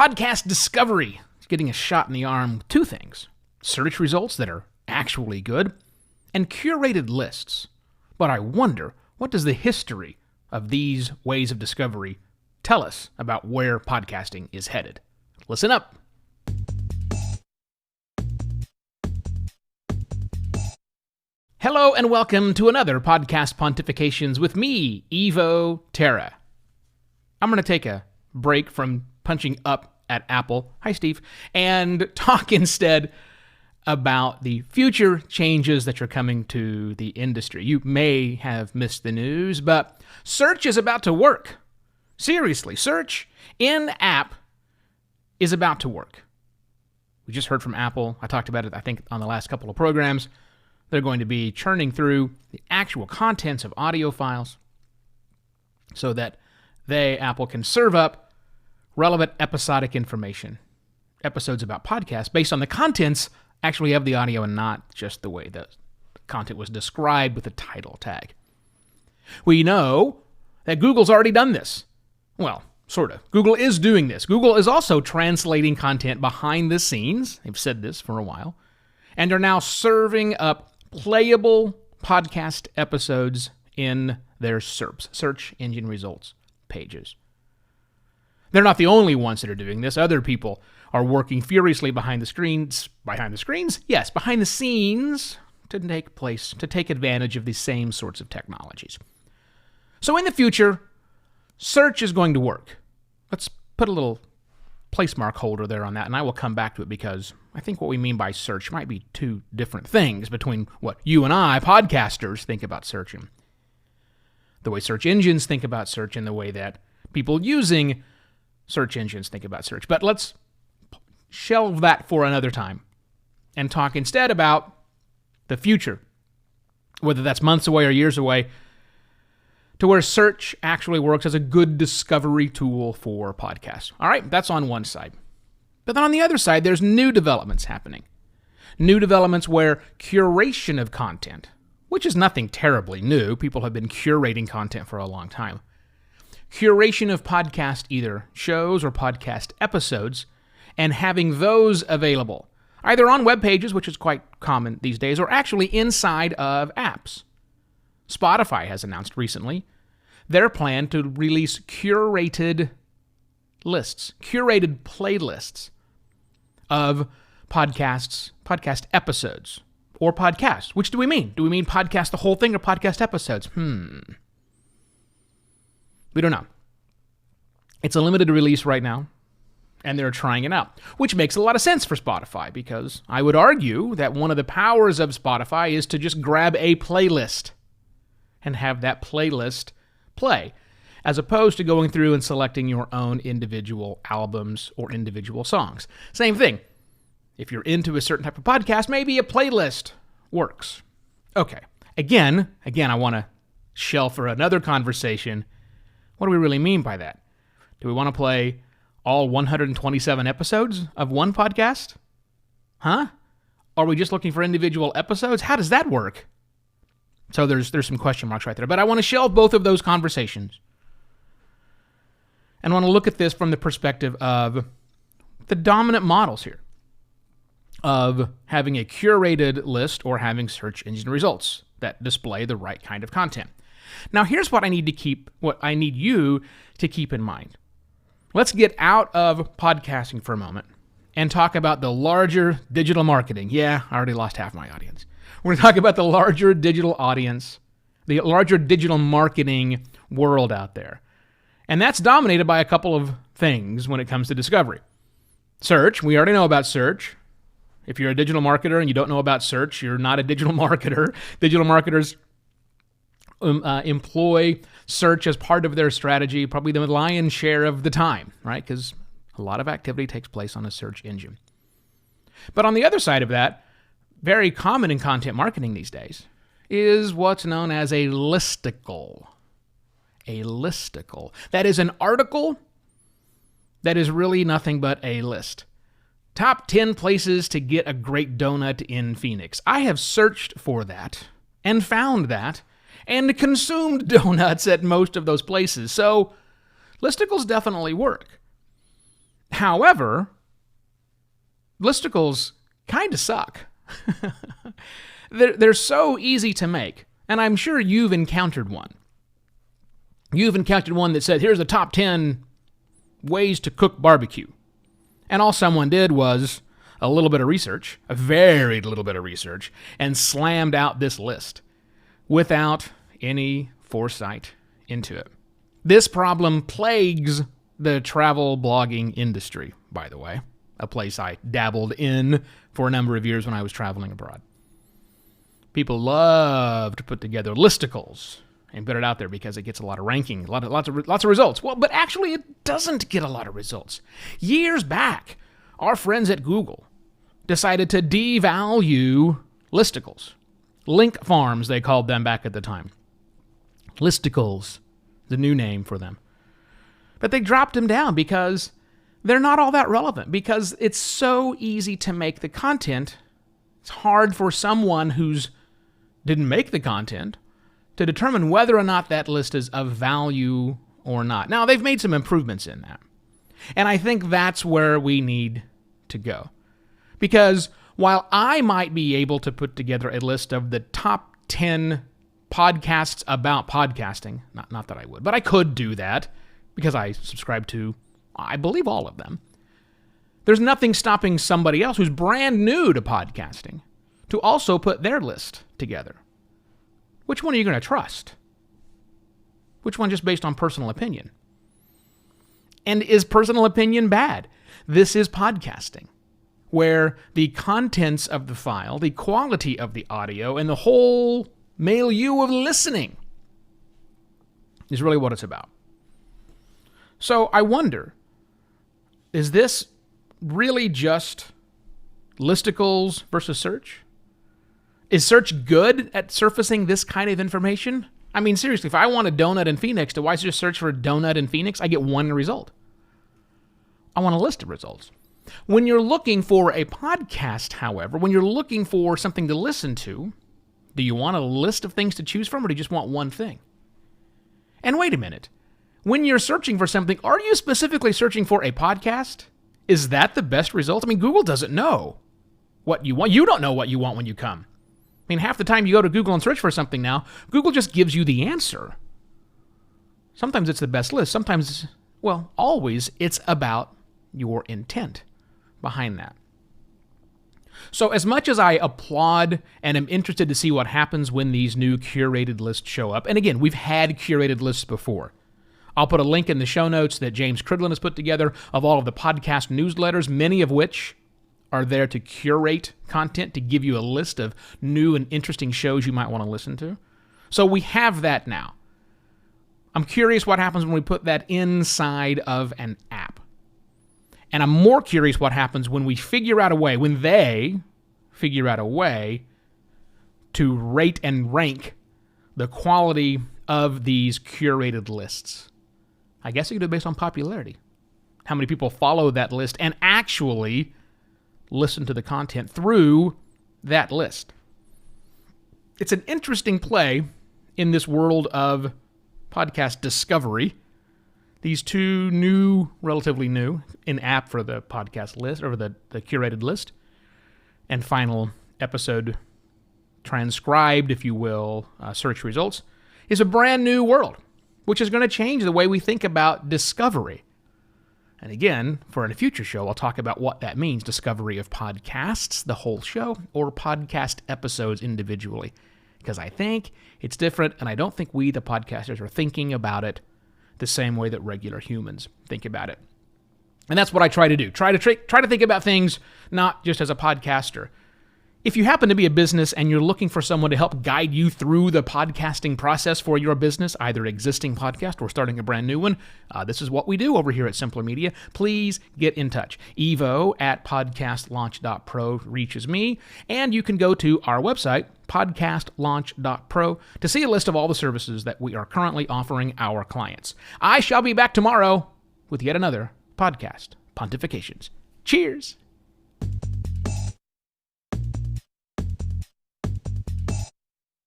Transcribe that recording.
Podcast discovery is getting a shot in the arm with two things: search results that are actually good and curated lists. But I wonder, what does the history of these ways of discovery tell us about where podcasting is headed? Listen up. Hello and welcome to another Podcast Pontifications with me, Evo Terra. I'm going to take a break from punching up at Apple, hi Steve, and talk instead about the future changes that are coming to the industry. You may have missed the news, but search is about to work. Seriously, search in-app is about to work. We just heard from Apple. I talked about it, I think, on the last couple of programs. They're going to be churning through the actual contents of audio files so that Apple, can serve up relevant episodic information, episodes about podcasts, based on the contents actually have the audio and not just the way the content was described with a title tag. We know that Google's already done this. Well, sort of. Google is doing this. Google is also translating content behind the scenes. They've said this for a while. And are now serving up playable podcast episodes in their SERPs, search engine results pages. They're not the only ones that are doing this. Other people are working furiously behind the screens. Behind the screens? Yes, behind the scenes to take advantage of these same sorts of technologies. So in the future, search is going to work. Let's put a little place mark holder there on that, and I will come back to it because I think what we mean by search might be two different things between what you and I, podcasters, think about searching. The way search engines think about search and the way that people using search engines think about search. But let's shelve that for another time and talk instead about the future, whether that's months away or years away, to where search actually works as a good discovery tool for podcasts. All right, that's on one side. But then on the other side, there's new developments happening. New developments where curation of content, which is nothing terribly new, people have been curating content for a long time. Curation of podcast either shows or podcast episodes, and having those available, either on web pages, which is quite common these days, or actually inside of apps. Spotify has announced recently their plan to release curated lists, curated playlists of podcasts, podcast episodes, or podcasts. Which do we mean? Do we mean podcast the whole thing or podcast episodes? We don't know. It's a limited release right now, and they're trying it out, which makes a lot of sense for Spotify, because I would argue that one of the powers of Spotify is to just grab a playlist and have that playlist play, as opposed to going through and selecting your own individual albums or individual songs. Same thing. If you're into a certain type of podcast, maybe a playlist works. Okay. Again, I want to shelf for another conversation. What do we really mean by that? Do we want to play all 127 episodes of one podcast? Huh? Are we just looking for individual episodes? How does that work? So there's some question marks right there. But I want to shelve both of those conversations and want to look at this from the perspective of the dominant models here of having a curated list or having search engine results that display the right kind of content. Now, here's what I need you to keep in mind. Let's get out of podcasting for a moment and talk about the larger digital marketing. Yeah, I already lost half my audience. We're going to talk about the larger digital audience, the larger digital marketing world out there. And that's dominated by a couple of things when it comes to discovery. Search, we already know about search. If you're a digital marketer and you don't know about search, you're not a digital marketer. Digital marketers employ search as part of their strategy, probably the lion's share of the time, right? Because a lot of activity takes place on a search engine. But on the other side of that, very common in content marketing these days, is what's known as a listicle. A listicle. That is an article that is really nothing but a list. Top 10 places to get a great donut in Phoenix. I have searched for that and found that and consumed donuts at most of those places. So listicles definitely work. However, listicles kind of suck. They're so easy to make, and I'm sure you've encountered one. You've encountered one that said, here's the top 10 ways to cook barbecue. And all someone did was a little bit of research, a very little bit of research, and slammed out this list without any foresight into it. This problem plagues the travel blogging industry, by the way, a place I dabbled in for a number of years when I was traveling abroad. People love to put together listicles and put it out there because it gets a lot of ranking, lots of results. Well, but actually it doesn't get a lot of results. Years back, our friends at Google decided to devalue listicles. Link farms, they called them back at the time. Listicles, the new name for them. But they dropped them down because they're not all that relevant, because it's so easy to make the content. It's hard for someone who's didn't make the content to determine whether or not that list is of value or not. Now, they've made some improvements in that. And I think that's where we need to go. Because while I might be able to put together a list of the top 10 podcasts about podcasting, not that I would, but I could do that because I subscribe to, I believe, all of them. There's nothing stopping somebody else who's brand new to podcasting to also put their list together. Which one are you going to trust? Which one just based on personal opinion? And is personal opinion bad? This is podcasting, where the contents of the file, the quality of the audio, and the whole milieu of listening is really what it's about. So I wonder, is this really just listicles versus search? Is search good at surfacing this kind of information? I mean, seriously, if I want a donut in Phoenix, do I just search for a donut in Phoenix? I get one result. I want a list of results. When you're looking for a podcast, however, when you're looking for something to listen to, do you want a list of things to choose from, or do you just want one thing? And wait a minute. When you're searching for something, are you specifically searching for a podcast? Is that the best result? I mean, Google doesn't know what you want. You don't know what you want when you come. I mean, half the time you go to Google and search for something now, Google just gives you the answer. Sometimes it's the best list. Sometimes, well, always it's about your intent behind that. So as much as I applaud and am interested to see what happens when these new curated lists show up, and again, we've had curated lists before. I'll put a link in the show notes that James Cridlin has put together of all of the podcast newsletters, many of which are there to curate content, to give you a list of new and interesting shows you might want to listen to. So we have that now. I'm curious what happens when we put that inside of an app. And I'm more curious what happens when we figure out a way, when they figure out a way to rate and rank the quality of these curated lists. I guess you could do it based on popularity. How many people follow that list and actually listen to the content through that list. It's an interesting play in this world of podcast discovery. These two new, relatively new, in-app for the podcast list, or the curated list, and final episode transcribed, if you will, search results, is a brand new world, which is going to change the way we think about discovery. And again, for a future show, I'll talk about what that means, discovery of podcasts, the whole show, or podcast episodes individually. Because I think it's different, and I don't think we, the podcasters, are thinking about it the same way that regular humans think about it. And that's what I try to do. Try to think about things not just as a podcaster. If you happen to be a business and you're looking for someone to help guide you through the podcasting process for your business, either existing podcast or starting a brand new one, this is what we do over here at Simpler Media. Please get in touch. evo@podcastlaunch.pro reaches me, and you can go to our website, podcastlaunch.pro, to see a list of all the services that we are currently offering our clients. I shall be back tomorrow with yet another podcast pontifications. Cheers!